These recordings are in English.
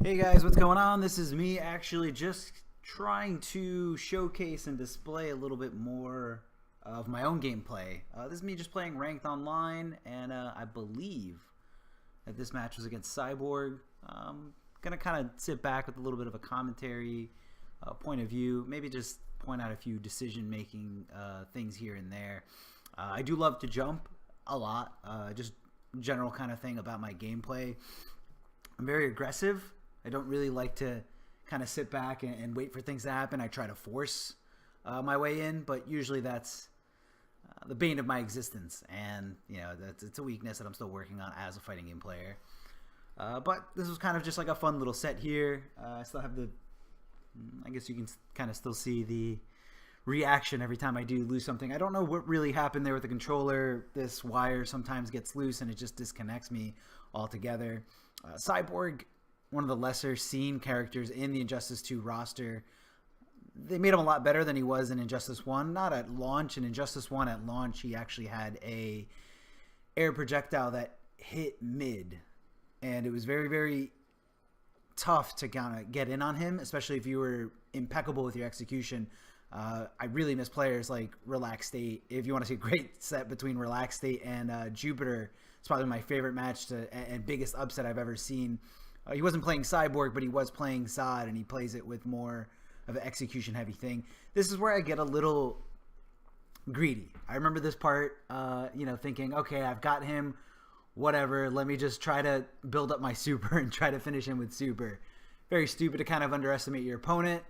Hey guys, what's going on? This is me actually just trying to showcase and display a little bit more of my own gameplay. This is me just playing ranked online, and I believe that this match was against Cyborg. Gonna kind of sit back with a little bit of a commentary point of view, maybe just point out a few decision-making things here and there. I do love to jump a lot, just general kind of thing about my gameplay. I'm very aggressive. I don't really like to kind of sit back and wait for things to happen. I try to force my way in, but usually that's the bane of my existence, and it's a weakness that I'm still working on as a fighting game player. But this was kind of just like a fun little set here. I still have I guess you can kind of still see the reaction every time I do lose something. I don't know what really happened there with the controller. This wire sometimes gets loose and it just disconnects me altogether. Cyborg, one of the lesser seen characters in the Injustice 2 roster. They made him a lot better than he was in Injustice 1. Not at launch. In Injustice 1 at launch, he actually had a air projectile that hit mid, and it was very, very tough to kind of get in on him, especially if you were impeccable with your execution. I really miss players like Relax State. If you want to see a great set between Relax State and Jupiter, it's probably my favorite match and biggest upset I've ever seen. He wasn't playing Cyborg, but he was playing Zod, and he plays it with more of an execution-heavy thing. This is where I get a little greedy. I remember this part, thinking, okay, I've got him, whatever, let me just try to build up my super and try to finish him with super. Very stupid to kind of underestimate your opponent,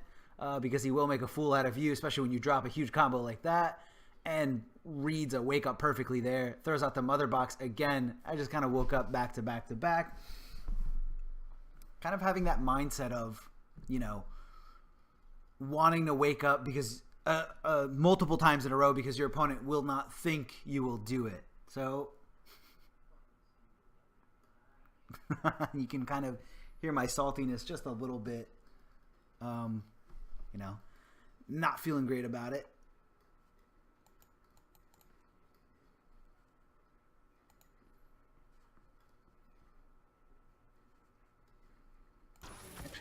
because he will make a fool out of you, especially when you drop a huge combo like that. And reads a wake up perfectly there, throws out the mother box again. I just kind of woke up back to back to back, kind of having that mindset of, wanting to wake up because multiple times in a row, because your opponent will not think you will do it. So you can kind of hear my saltiness just a little bit, not feeling great about it.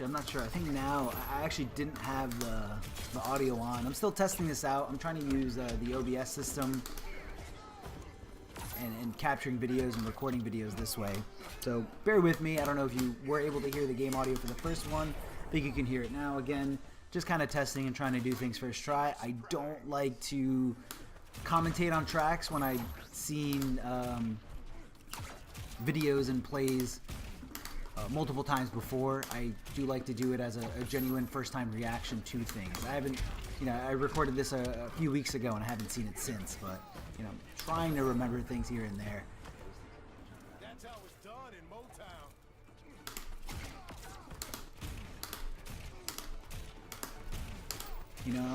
I'm not sure. I think now I actually didn't have the audio on. I'm still testing this out. I'm trying to use the OBS system and capturing videos and recording videos this way. So bear with me. I don't know if you were able to hear the game audio for the first one. I think you can hear it now. Again, just kind of testing and trying to do things first try. I don't like to commentate on tracks when I've seen videos and plays multiple times before. I do like to do it as a genuine first-time reaction to things. I haven't, I recorded this a few weeks ago and I haven't seen it since, but, trying to remember things here and there. That's how it's done in Motown.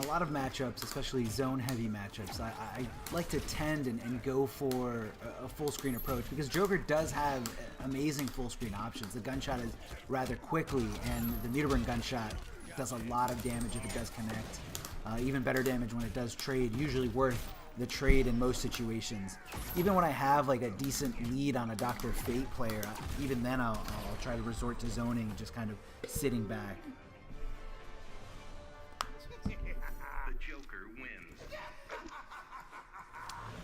A lot of matchups, especially zone-heavy matchups, I like to tend and go for a full-screen approach, because Joker does have amazing full-screen options. The gunshot is rather quickly, and the meter-burn gunshot does a lot of damage if it does connect. Even better damage when it does trade, usually worth the trade in most situations. Even when I have like a decent lead on a Dr. Fate player, even then I'll try to resort to zoning and just kind of sitting back.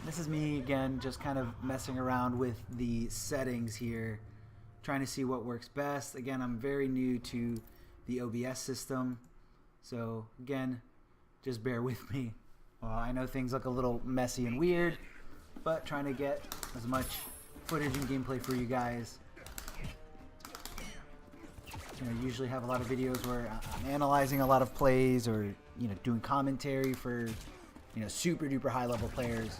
This is me again, just kind of messing around with the settings here, trying to see what works best. Again, I'm very new to the OBS system, so again, just bear with me. Well, I know things look a little messy and weird, but trying to get as much footage and gameplay for you guys. Usually have a lot of videos where I'm analyzing a lot of plays, or doing commentary for super duper high level players.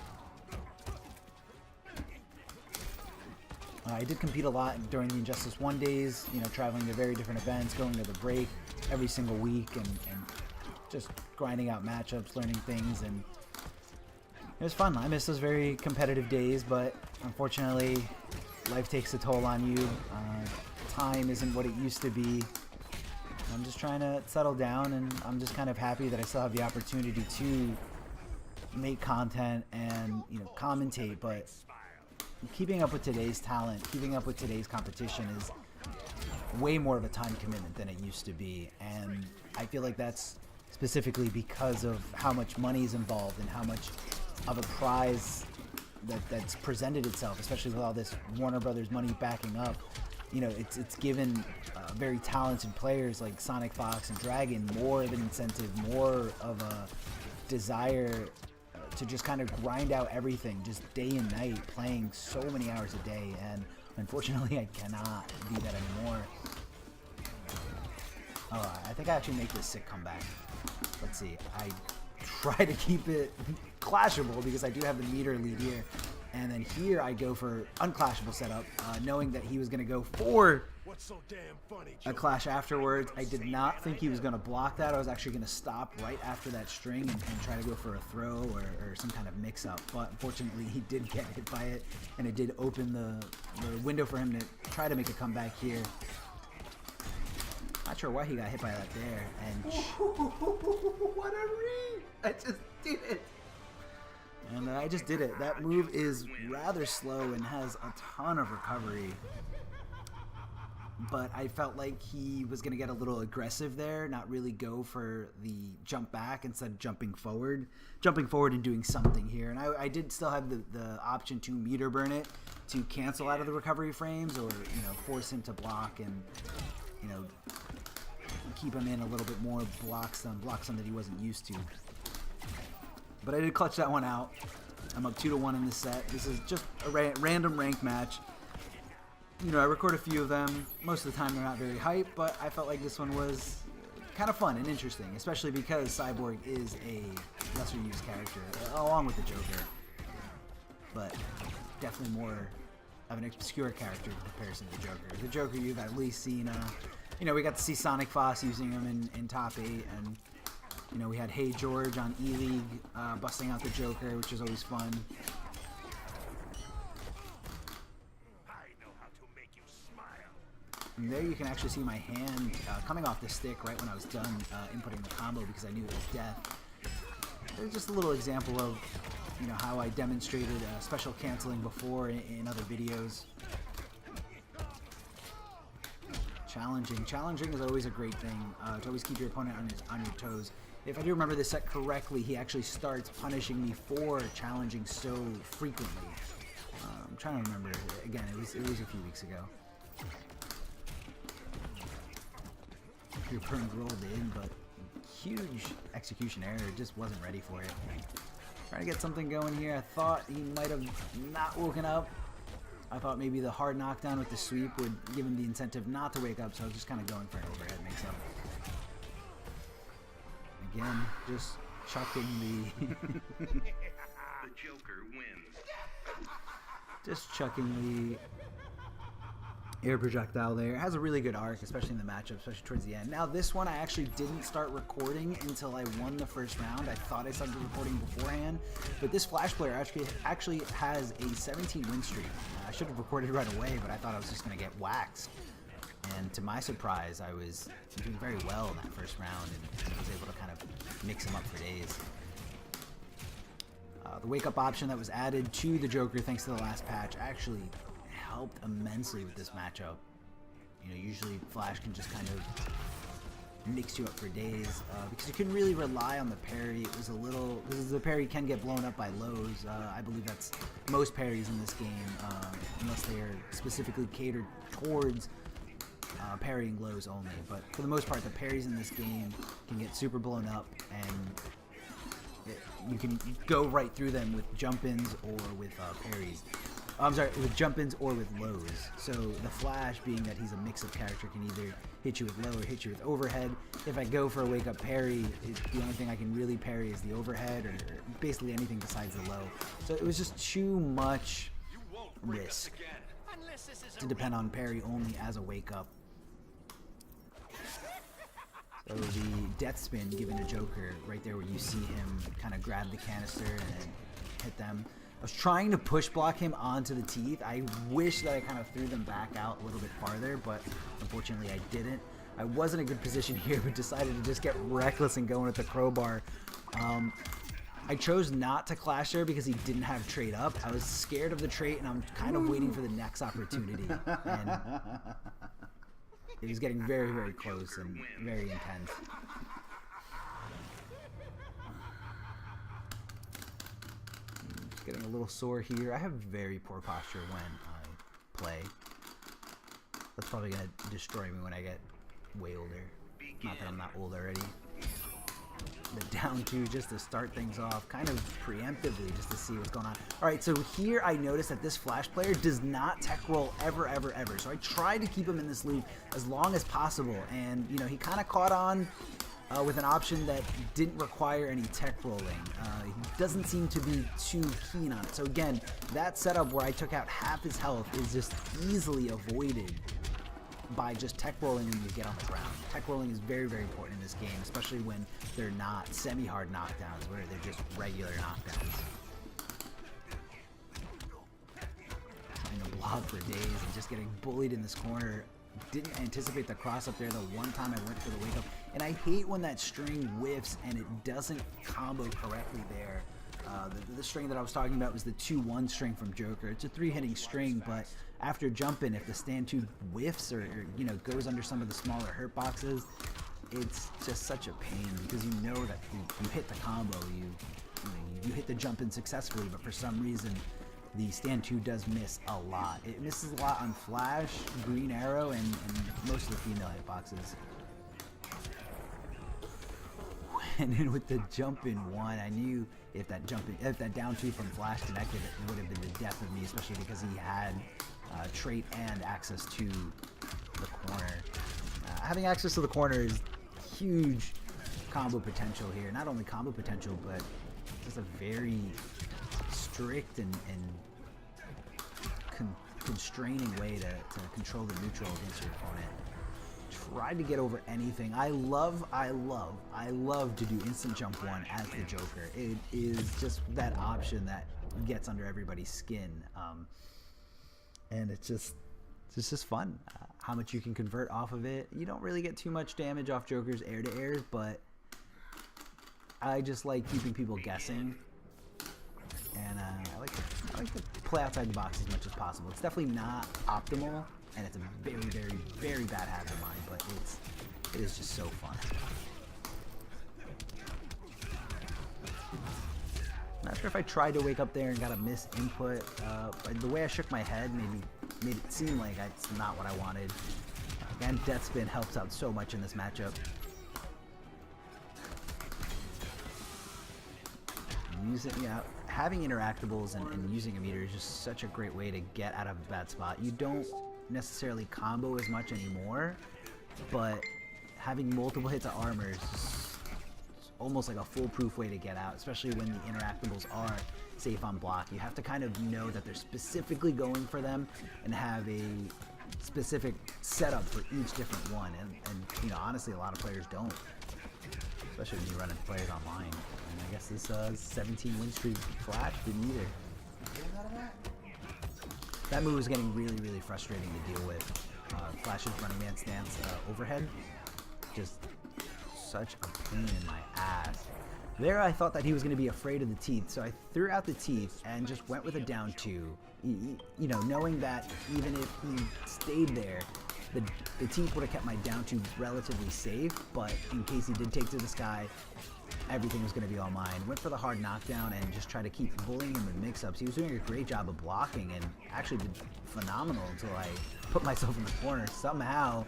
I did compete a lot during the Injustice 1 days, traveling to very different events, going to the break every single week, and just grinding out matchups, learning things, and it was fun. I miss those very competitive days, but unfortunately, life takes a toll on you. Time isn't what it used to be. I'm just trying to settle down, and I'm just kind of happy that I still have the opportunity to make content and commentate, but keeping up with today's talent, keeping up with today's competition is way more of a time commitment than it used to be, and I feel like that's specifically because of how much money is involved and how much of a prize that's presented itself, especially with all this Warner Brothers money backing up. You know, it's given very talented players like Sonic Fox and Dragon more of an incentive, more of a desire to just kind of grind out everything, just day and night, playing so many hours a day, and unfortunately I cannot do that anymore. Oh, I think I actually make this sick comeback. Let's see, I try to keep it clashable because I do have the meter lead here. And then here I go for unclashable setup, knowing that he was going to go for a clash afterwards. I did not think he was going to block that. I was actually going to stop right after that string and try to go for a throw or some kind of mix-up. But unfortunately, he did get hit by it, and it did open the window for him to try to make a comeback here. Not sure why he got hit by that there. And what a read! I just did it. And I just did it. That move is rather slow and has a ton of recovery. But I felt like he was going to get a little aggressive there, not really go for the jump back instead of jumping forward. Jumping forward and doing something here. And I did still have the option to meter burn it to cancel out of the recovery frames, or, you know, force him to block and, you know, keep him in a little bit more, block some that he wasn't used to. But I did clutch that one out. I'm up 2-1 in this set. This is just a random ranked match. You know, I record a few of them. Most of the time they're not very hype, but I felt like this one was kind of fun and interesting, especially because Cyborg is a lesser used character, along with the Joker. But definitely more of an obscure character in comparison to the Joker. The Joker you've at least seen, you know, we got to see Sonic Fox using him in top 8, and you know, we had Hey George on E-League busting out the Joker, which is always fun. I know how to make you smile. And there you can actually see my hand coming off the stick right when I was done inputting the combo because I knew it was death. There's just a little example of, you know, how I demonstrated special canceling before in other videos. Challenging is always a great thing to always keep your opponent on your toes. If I do remember this set correctly, he actually starts punishing me for challenging so frequently. I'm trying to remember. Again, it was a few weeks ago. Your opponent rolled in, but huge execution error. Just wasn't ready for it. Trying to get something going here. I thought he might have not woken up. I thought maybe the hard knockdown with the sweep would give him the incentive not to wake up, so I was just kind of going for an overhead mix-up. Again, just chucking the... The Joker wins. Just chucking the air projectile there. It has a really good arc, especially in the matchup, especially towards the end. Now this one I actually didn't start recording until I won the first round. I thought I started recording beforehand, but this Flash player actually has a 17 win streak. I should have recorded right away, but I thought I was just going to get waxed. And to my surprise, I was doing very well in that first round and was able to kind of mix him up for days. The wake-up option that was added to the Joker thanks to the last patch actually helped immensely with this matchup. You know, usually Flash can just kind of mix you up for days because you couldn't really rely on the parry. It was a little, because the parry can get blown up by lows. I believe that's most parries in this game, unless they are specifically catered towards parrying lows only. But for the most part, the parries in this game can get super blown up, and you can go right through them with jump-ins or with parries. I'm sorry, with jump-ins or with lows. So the Flash, being that he's a mix-up character, can either hit you with low or hit you with overhead. If I go for a wake-up parry, the only thing I can really parry is the overhead, or basically anything besides the low. So it was just too much risk to depend on parry only as a wake-up. So the death spin given to Joker right there where you see him kind of grab the canister and hit them. I was trying to push block him onto the teeth. I wish that I kind of threw them back out a little bit farther, but unfortunately I didn't. I was in a good position here, but decided to just get reckless and go in at the crowbar. I chose not to clash there because he didn't have trade up. I was scared of the trait, and I'm kind of waiting for the next opportunity. And it was getting very, very close and very intense. Just getting a little sore here. I have very poor posture when I play. That's probably going to destroy me when I get way older. Not that I'm not old already. The down 2 just to start things off, kind of preemptively, just to see what's going on. Alright, so here I noticed that this Flash player does not tech roll ever, ever, ever. So I tried to keep him in this loop as long as possible, and, you know, he kind of caught on with an option that didn't require any tech rolling. He doesn't seem to be too keen on it. So again, that setup where I took out half his health is just easily avoided by just tech rolling when you get on the ground. Tech rolling is very, very important in this game, especially when they're not semi-hard knockdowns, where they're just regular knockdowns. Trying to block for days and just getting bullied in this corner. Didn't anticipate the cross up there the one time I went for the wake up. And I hate when that string whiffs and it doesn't combo correctly there. The string that I was talking about was the 2-1 string from Joker. It's a 3-hitting string, but after jumping, if the stand 2 whiffs or you know, goes under some of the smaller hurt boxes, it's just such a pain because you know that you hit the combo, you hit the jump in successfully, but for some reason the stand 2 does miss a lot. It misses a lot on Flash, Green Arrow, and most of the female hitboxes. And then with the jump in 1, I knew if that down 2 from Flash connected, it would have been the death of me, especially because he had trait and access to the corner. Having access to the corner is huge combo potential here. Not only combo potential, but just a very strict and constraining way to control the neutral against your opponent. Try to get over anything. I love to do instant jump 1 as the Joker. It is just that option that gets under everybody's skin, and it's just fun. How much you can convert off of it. You don't really get too much damage off Joker's air-to-airs, but I just like keeping people guessing, and I like to play outside the box as much as possible. It's definitely not optimal, and it's a very, very, very bad habit of mine, but it is just so fun. Not sure if I tried to wake up there and got a missed input. The way I shook my head made it seem like that's not what I wanted. Again, Death Spin helps out so much in this matchup. Having interactables and using a meter is just such a great way to get out of a bad spot. You don't necessarily combo as much anymore, but having multiple hits of armor is just almost like a foolproof way to get out, especially when the interactables are safe on block. You have to kind of know that they're specifically going for them and have a specific setup for each different one, and you know, honestly, a lot of players don't, especially when you run into players online. And I guess this 17 win streak Flash didn't either. That move was getting really, really frustrating to deal with. Flash's running man stance overhead, just such a pain in my ass. There I thought that he was going to be afraid of the teeth, so I threw out the teeth and just went with a down 2. You know, knowing that even if he stayed there, the teeth would have kept my down 2 relatively safe, but in case he did take to the sky, everything was going to be all mine. Went for the hard knockdown and just tried to keep bullying him with mix-ups. He was doing a great job of blocking and actually did phenomenal until I put myself in the corner. Somehow,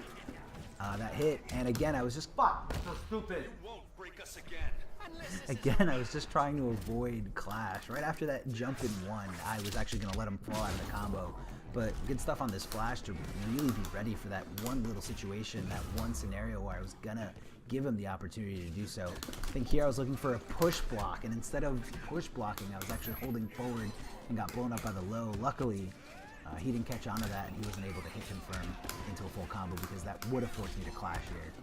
that hit, and again, I was just, fuck, so stupid. You won't break us again. Again, I was just trying to avoid Clash. Right after that jump in 1, I was actually going to let him fall out of the combo. But good stuff on this Flash to really be ready for that one little situation, that one scenario where I was going to give him the opportunity to do so. I think here I was looking for a push block, and instead of push blocking, I was actually holding forward and got blown up by the low. Luckily, he didn't catch on to that, and he wasn't able to hit confirm into a full combo because that would have forced me to Clash here.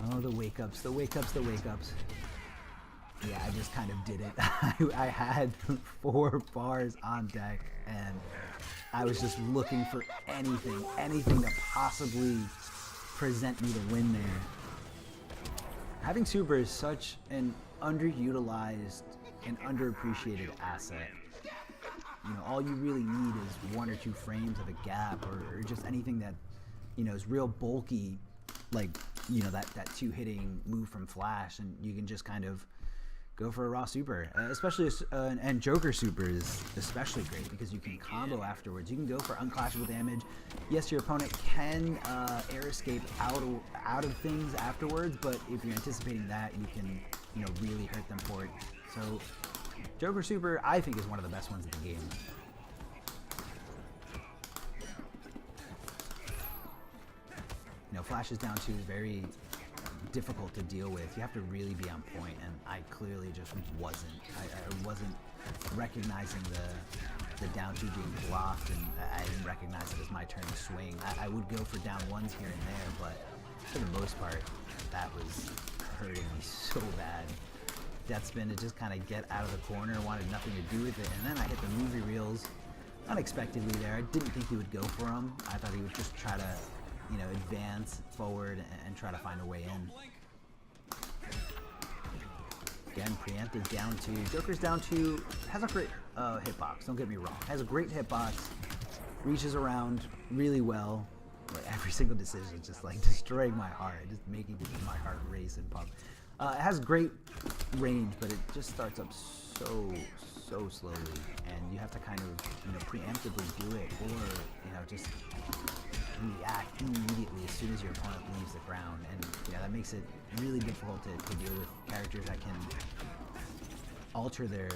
Oh, the wake-ups, the wake-ups, the wake-ups. Yeah, I just kind of did it. I had 4 bars on deck, and I was just looking for anything to possibly present me the win there. Having super is such an underutilized and underappreciated asset. you know, all you really need is 1 or 2 frames of a gap, or just anything that, you know, is real bulky, like, you know, that 2-hitting move from Flash, and you can just kind of go for a raw super. Especially, and Joker super is especially great because you can combo afterwards. You can go for unclashable damage. Yes, your opponent can air escape out of things afterwards, but if you're anticipating that, you can, you know, really hurt them for it. So Joker super, I think, is one of the best ones in the game. You know, Flash's down 2 is very difficult to deal with. You have to really be on point, and I clearly just wasn't. I wasn't recognizing the down 2 being blocked, and I didn't recognize it as my turn to swing. I would go for down 1s here and there, but for the most part, that was hurting me so bad. Death spin to just kind of get out of the corner, wanted nothing to do with it, and then I hit the movie reels unexpectedly there. I didn't think he would go for them. I thought he would just try to, you know, advance forward and try to find a way in. Again, preempted down 2. Joker's down 2 has a great hitbox, don't get me wrong. Has a great hitbox, reaches around really well. But every single decision is just like destroying my heart, just making my heart race and pump. It has great range, but it just starts up so slowly, and you have to kind of, you know, preemptively do it, or, you know, just react immediately as soon as your opponent leaves the ground. And yeah, that makes it really difficult to deal with characters that can alter their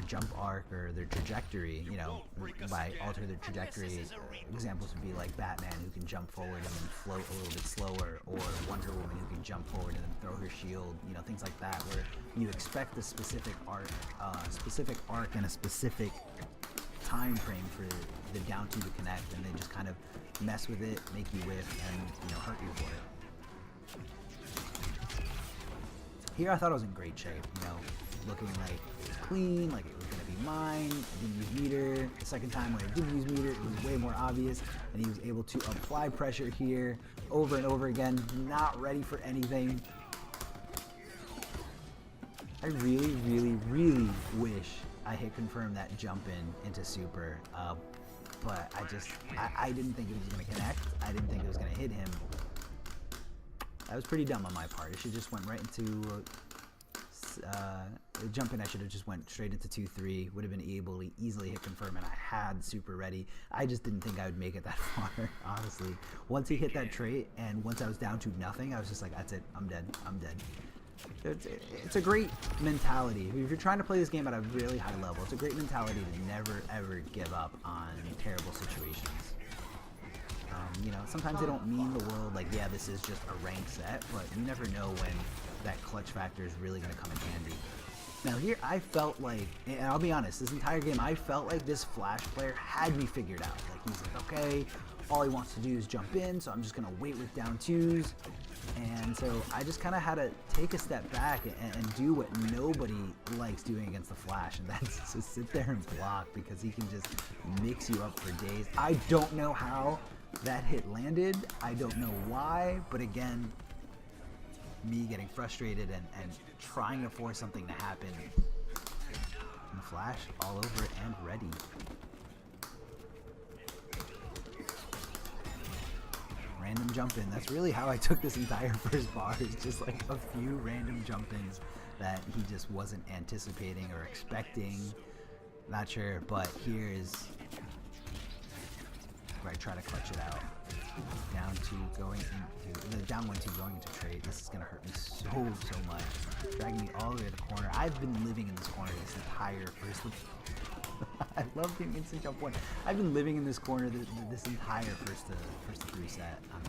jump arc or their trajectory. You know, by alter their trajectory, examples would be like Batman, who can jump forward and then float a little bit slower, or Wonder Woman, who can jump forward and then throw her shield. You know, things like that, where you expect a specific arc and a specific time frame for the down 2 to connect, and they just kind of mess with it, make you whiff, and, you know, hurt you for it. Here I thought I was in great shape, you know, looking like it was clean, like it was going to be mine. I didn't use meter. The second time when I did use meter, it was way more obvious, and he was able to apply pressure here over and over again, not ready for anything. I really wish I hit confirm that jump into super, but I didn't think it was going to connect. I didn't think it was going to hit him. That was pretty dumb on my part. It should just went right into jump in. I should have just went straight into 2-3. Would have been able to easily hit confirm, and I had super ready. I just didn't think I would make it that far, honestly. Once he hit that trait, and once I was down to nothing, I was just like, that's it. I'm dead. I'm dead. It's a great mentality. If you're trying to play this game at a really high level, it's a great mentality to never ever give up on terrible situations. You know, sometimes they don't mean the world, like, yeah, this is just a ranked set, but you never know when that clutch factor is really going to come in handy. Now here, I felt like, and I'll be honest, this entire game, I felt like this Flash player had me figured out. Like, he's like, okay, all he wants to do is jump in, so I'm just going to wait with down 2s. And so I just kind of had to take a step back and do what nobody likes doing against the Flash, and that's just sit there and block, because he can just mix you up for days. I don't know how that hit landed. I don't know why, but again, me getting frustrated and trying to force something to happen. And the Flash all over it and ready. Random jump in. That's really how I took this entire first bar. It's just like a few random jump ins that he just wasn't anticipating or expecting. Not sure, but here is where I try to clutch it out. Down 2 going into the down 1-2 going into trade. This is gonna hurt me so much. Dragging me all the way to the corner. I've been living in this corner this entire first. I love doing instant jump 1. I've been living in this corner this entire first to 3 set. I'm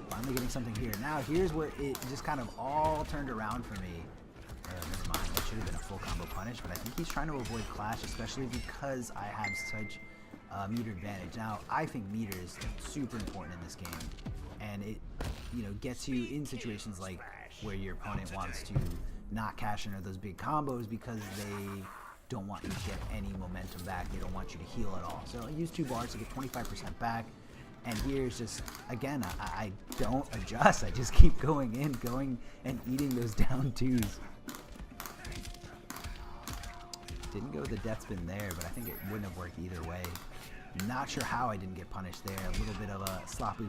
finally getting something here. Now here's where it just kind of all turned around for me. Never mind. That should have been a full combo punish, but I think he's trying to avoid clash, especially because I have such meter advantage. Now I think meter is super important in this game, and it, you know, gets you in situations like where your opponent wants to not cash in or those big combos because they don't want you to get any momentum back. They don't want you to heal at all. So I use 2 bars to get 25% back. And here's just, again, I don't adjust. I just keep going and eating those down 2s. Didn't go with the death spin there, but I think it wouldn't have worked either way. Not sure how I didn't get punished there. A little bit of a sloppy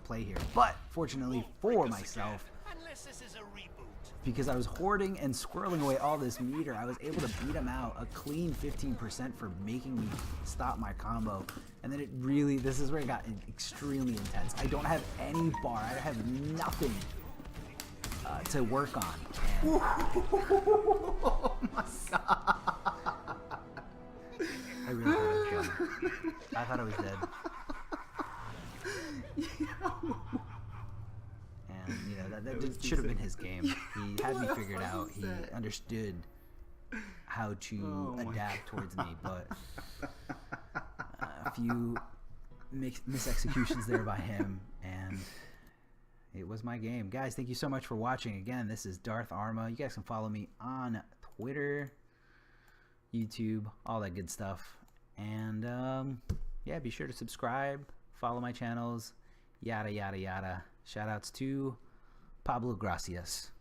play here. But fortunately for myself, Unless this is a reboot. because I was hoarding and squirreling away all this meter, I was able to beat him out a clean 15% for making me stop my combo. And then it really, this is where it got extremely intense. I don't have any bar. I have nothing to work on. And oh my god. I really thought I was done. I thought I was dead. And, you know, that should have been his game. He had me figured out. He understood how to adapt towards me, but a few misexecutions there by him, and it was my game. Guys, thank you so much for watching. Again, this is DarthArma. You guys can follow me on Twitter, YouTube, all that good stuff. And yeah, be sure to subscribe, follow my channels, yada yada yada. Shout outs to Pablo Gracias.